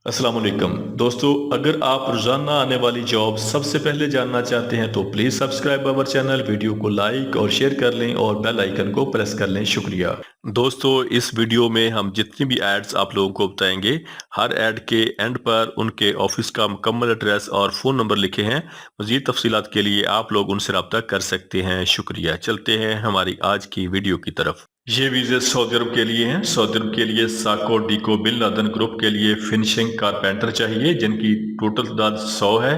अस्सलाम वालेकुम दोस्तों, अगर आप रोजाना आने वाली जॉब सबसे पहले जानना चाहते हैं तो please subscribe our channel, video को लाइक और शेयर कर लें और बेल आइकन को प्रेस कर लें। शुक्रिया दोस्तों। इस वीडियो में हम जितनी भी एड्स आप लोगों को बताएंगे, हर एड के एंड पर उनके ऑफिस का मुकम्मल एड्रेस और फ़ोन नंबर लिखे हैं। मज़ीद तफसीलात के लिए आप लोग उनसे रब्ता कर सकते हैं। शुक्रिया। चलते हैं हमारी आज की वीडियो की तरफ। ये वीज़े सऊदी अरब के लिए हैं। सऊदी अरब के लिए साको डीको बिन लादेन ग्रुप के लिए फिनिशिंग कारपेंटर चाहिए, जिनकी टोटल तादाद 100 है।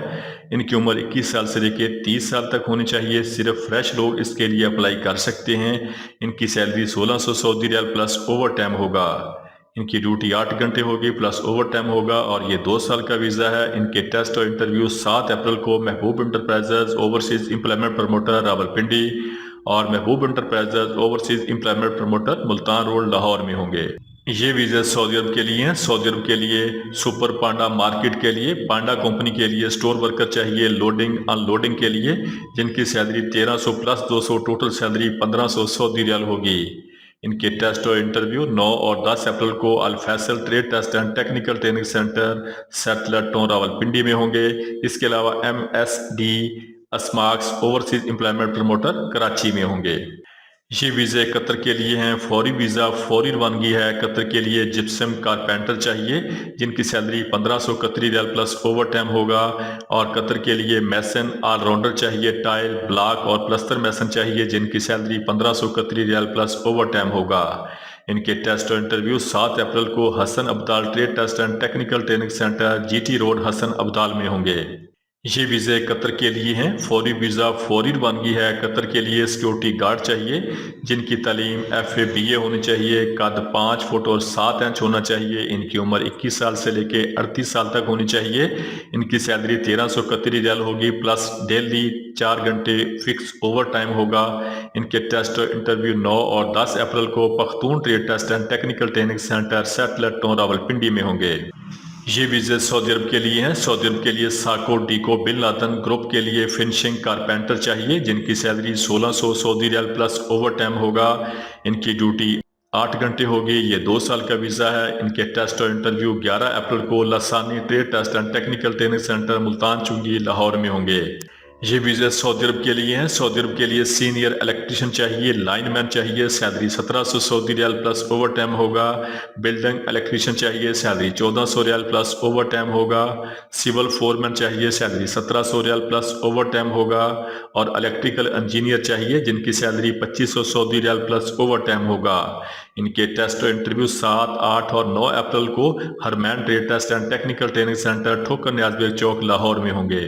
इनकी उम्र 21 साल से लेकर 30 साल तक होनी चाहिए। सिर्फ फ्रेश लोग इसके लिए अप्लाई कर सकते हैं। इनकी salary 1600 Saudi riyal plus overtime होगा। इनकी ड्यूटी 8 घंटे होगी प्लस ओवर टाइम होगा और ये 2 साल का वीज़ा है। इनके टेस्ट और इंटरव्यू 7 अप्रैल को महबूब enterprises overseas employment promoter Rawalpindi और महबूब enterprises overseas employment promoter Multan road Lahore में होंगे। ये वीज़ा सऊदी अरब के लिए हैं। सऊदी अरब के लिए सुपर पांडा मार्केट के लिए पांडा कंपनी के लिए स्टोर वर्कर चाहिए, लोडिंग अनलोडिंग के लिए, जिनकी salary 1300 plus 200, total salary 1500 Saudi riyal होगी। इनके टेस्ट और इंटरव्यू 9 और 10 अप्रैल को Al Faisal trade test and technical training centre settler tone Rawalpindi में होंगे। इसके अलावा MSD अस्माक्स ओवरसीज एम्प्लॉयमेंट प्रमोटर कराची में होंगे। ये वीज़े कतर के लिए हैं। फौरी वीज़ा फौरी रवानगी है। कतर के लिए जिप्सम कारपेंटर चाहिए, जिनकी सैलरी 1500 कतरी रियाल प्लस ओवर टाइम होगा। और कतर के लिए मैसन ऑलराउंडर चाहिए, टाइल ब्लॉक और प्लस्तर मैसन चाहिए, जिनकी सैलरी 1500 कतरी रियाल प्लस ओवर टाइम होगा। इनके टेस्ट और इंटरव्यू 7 अप्रैल को Hasan Abdal trade test and technical training centre GT road Hasan Abdal में होंगे। ये वीज़े कतर के लिए हैं। फौरी वीज़ा फौरी रवानगी है। कतर के लिए सिक्योरिटी गार्ड चाहिए, जिनकी तालीम FA BA होनी चाहिए, कद 5 फुट और 7 इंच होना चाहिए। इनकी उम्र 21 साल से लेकर 38 साल तक होनी चाहिए। इनकी सैलरी 1300 कतरी रियाल होगी प्लस डेली 4 घंटे फिक्स ओवर टाइम होगा। इनके टेस्ट और इंटरव्यू 9 और 10 अप्रैल को Pakhtun trade test and technical training centre settler tone Rawalpindi में होंगे। ये वीज़े सऊदी अरब के लिए हैं। सऊदी अरब के लिए साको डीको बिन लादेन ग्रुप के लिए फिनिशिंग कारपेंटर चाहिए, जिनकी salary 1600 Saudi riyal plus overtime होगा। इनकी ड्यूटी 8 घंटे होगी। ये 2 साल का वीज़ा है। इनके टेस्ट और इंटरव्यू 11 अप्रैल को Lasani trade test and technical training centre Multan Chungi Lahore में होंगे। ये वीज़ा सऊदी अरब के लिए हैं। सऊदी अरब के लिए सीनियर इलेक्ट्रिशियन चाहिए, लाइनमैन चाहिए, salary 1700 Saudi riyal plus overtime होगा। बिल्डिंग इलेक्ट्रिशियन चाहिए, salary 1400 riyal plus overtime होगा। सिविल फोरमैन चाहिए, salary 1700 riyal plus overtime होगा। और इलेक्ट्रिकल इंजीनियर चाहिए, जिनकी salary 2500 Saudi riyal plus overtime होगा। इनके टेस्ट और इंटरव्यू 7, 8 और 9 अप्रैल को Harman trade test and technical training centre Thokar Niaz bag चौक लाहौर में होंगे।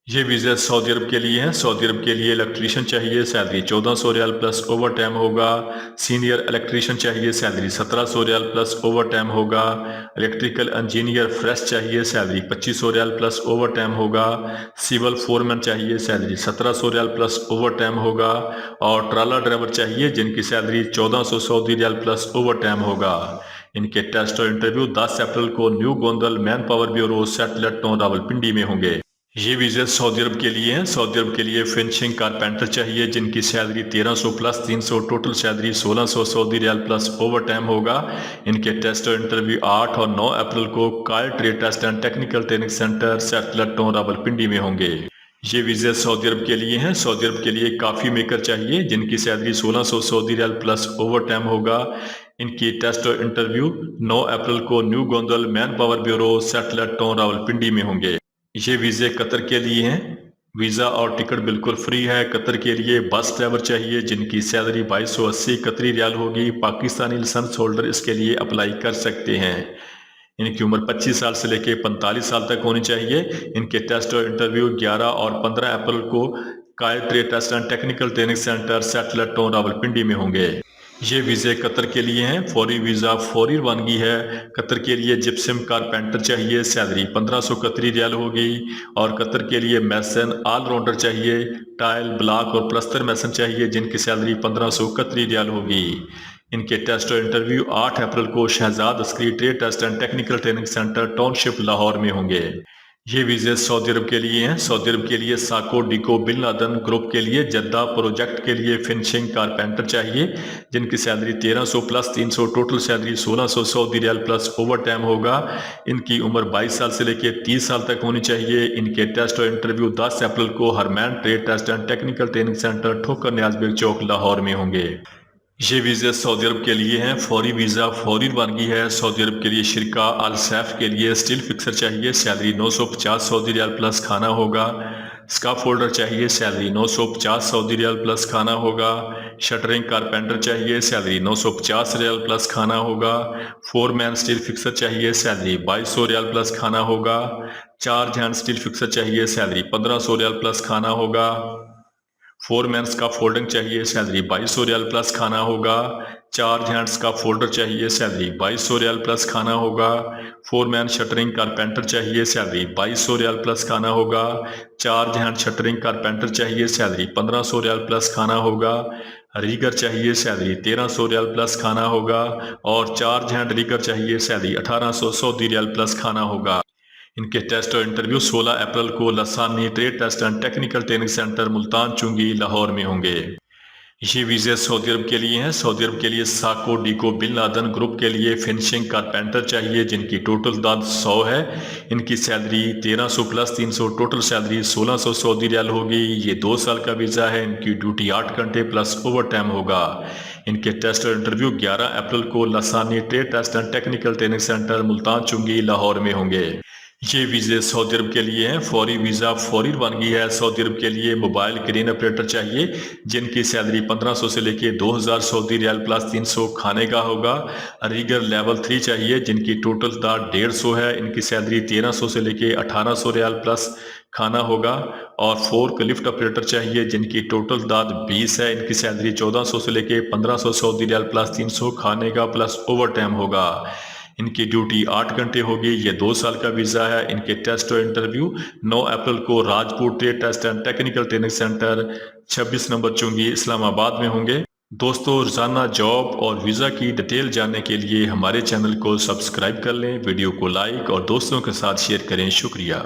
ये वीज़ा सऊदी अरब के लिए हैं। सऊदी अरब के लिए इलेक्ट्रीशियन चाहिए, salary 1400 riyal plus overtime होगा। सीनियर इलेक्ट्रीशियन चाहिए, salary 1700 riyal plus overtime होगा। इलेक्ट्रिकल इंजीनियर फ्रेश चाहिए, salary 2500 riyal plus overtime होगा। सिविल फोरमैन चाहिए, salary 1700 riyal plus overtime होगा। और ट्राला ड्राइवर चाहिए, जिनकी salary 1400 Saudi riyal plus overtime होगा। इनके टेस्ट और इंटरव्यू 10 अप्रैल को new Gondal manpower bureau satellite tone Rawalpindi में होंगे। ये वीज़ा सऊदी अरब के लिए हैं। सऊदी अरब के लिए फिनिशिंग कारपेंटर चाहिए, जिनकी salary 1300 plus 300, total salary 1600 Saudi riyal plus overtime होगा। इनके टेस्ट और इंटरव्यू 8 और 9 अप्रैल को Kayal trade test and technical training centre settler tone Rawalpindi में होंगे। ये वीज़ा सऊदी अरब के लिए हैं। सऊदी अरब के लिए काफ़ी मेकर चाहिए, जिनकी salary 1600 Saudi riyal plus overtime होगा। इनकी टेस्ट और इंटरव्यू 9 अप्रैल को new Gondal manpower bureau satellite tone Rawalpindi में होंगे। ये वीज़े कतर के लिए हैं। वीज़ा और टिकट बिल्कुल फ्री है। कतर के लिए बस ड्राइवर चाहिए, जिनकी सैलरी 2280 कतरी रियाल होगी। पाकिस्तानी लाइसेंस होल्डर इसके लिए अप्लाई कर सकते हैं। इनकी उम्र 25 साल से लेकर 45 साल तक होनी चाहिए। इनके टेस्ट और इंटरव्यू 11 और 15 अप्रैल को Kayal trade test and technical training centre settler tone Rawalpindi में होंगे। ये वीज़े कतर के लिए हैं। फौरी वीज़ा फौरी रवानगी है। कतर के लिए जिप्सम कारपेंटर चाहिए, सैलरी 1500 कतरी रियाल होगी। और कतर के लिए मैसन ऑलराउंडर चाहिए, टाइल ब्लॉक और प्लस्तर मैसन चाहिए, जिनकी सैलरी 1500 कतरी रियाल होगी। इनके टेस्ट और इंटरव्यू 8 अप्रैल को Shahzad Askari trade test and technical training centre township Lahore में होंगे। ये वीज़े सऊदी अरब के लिए हैं। सऊदी अरब के लिए साको डिको बिन लादेन ग्रुप के लिए जद्दा प्रोजेक्ट के लिए फिनिशिंग कारपेंटर चाहिए, जिनकी salary 1300 plus 300 total salary 1600 Saudi riyal plus overtime होगा। इनकी उम्र 22 साल से लेकर 30 साल तक होनी चाहिए। इनके टेस्ट और इंटरव्यू 10 अप्रैल को Harman trade test and technical training centre Thokar Niaz bag चौक लाहौर में होंगे। ये वीज़े सऊदी अरब के लिए हैं। फौरी वीज़ा फौरी रवानगी है। सऊदी अरब के लिए शिरका अल सैफ के लिए स्टील फिक्सर चाहिए, सैलरी 950 सऊदी रियाल प्लस खाना होगा। स्काफ होल्डर चाहिए, सैलरी 950 सऊदी रियाल प्लस खाना होगा। शटरिंग कारपेंटर चाहिए, सैलरी 950 रियाल प्लस खाना होगा। फोरमैन स्टील फिक्सर चाहिए, सैलरी 2200 रियाल प्लस खाना होगा। चार्ज हैंड स्टील फिक्सर चाहिए, सैलरी 1500 रियाल प्लस खाना होगा। फोरमैन्स का फोल्डिंग चाहिए, सैलरी 2200 रियाल प्लस खाना होगा। चार्ज हैंड्स का फोल्डर चाहिए, सैलरी 2200 रियाल प्लस खाना होगा। फोरमैन शटरिंग कारपेंटर चाहिए, सैलरी 2200 रियाल प्लस खाना होगा। चार्ज हैंड शटरिंग कारपेंटर चाहिए, सैलरी 1500 रियाल प्लस खाना होगा। रीगर चाहिए, सैलरी 1300 रियाल प्लस खाना होगा। और चार्ज हैंड रीगर चाहिए, सैलरी 1800 सऊदी रियाल प्लस खाना होगा। इनके टेस्ट और इंटरव्यू 16 अप्रैल को Lasani trade test and technical training centre Multan Chungi Lahore में होंगे। ये वीज़े सऊदी अरब के लिए हैं। सऊदी अरब के लिए साको डिको बिन लादेन ग्रुप के लिए फिनिशिंग कारपेंटर चाहिए, जिनकी टोटल दाद 100 है। इनकी salary 1300 plus 300 total salary 1600 Saudi riyal होगी। ये 2 साल का वीज़ा है। इनकी ड्यूटी 8 घंटे प्लस ओवर टाइम होगा। इनके टेस्ट और इंटरव्यू 11 अप्रैल को Lasani trade test and technical training centre Multan Chungi Lahore में होंगे। ये वीज़े सऊदी अरब के लिए हैं। फौरी वीज़ा फौरी रवानगी है। सऊदी अरब के लिए मोबाइल क्रेन ऑपरेटर चाहिए, जिनकी सैलरी 1500 से लेके 2000 सऊदी रियाल प्लस 300 खाने का होगा। रीगर लेवल 3 चाहिए, जिनकी टोटल दाद 150 है। इनकी सैलरी 1300 से लेके 1800 रियाल प्लस खाना होगा। और फोर्क लिफ्ट ऑपरेटर चाहिए, जिनकी टोटल दाद 20 है। इनकी सैलरी 1400 से लेके 1500 सऊदी रियाल प्लस 300 खाने का प्लस ओवर टाइम होगा। इनकी ड्यूटी 8 घंटे होगी। ये 2 साल का वीज़ा है। इनके टेस्ट और इंटरव्यू 9 अप्रैल को Rajpur trade test and technical training centre 26 number चुंगी इस्लामाबाद में होंगे। दोस्तों, रोजाना जॉब और वीज़ा की डिटेल जानने के लिए हमारे चैनल को सब्सक्राइब कर लें, वीडियो को लाइक और दोस्तों के साथ शेयर करें। शुक्रिया।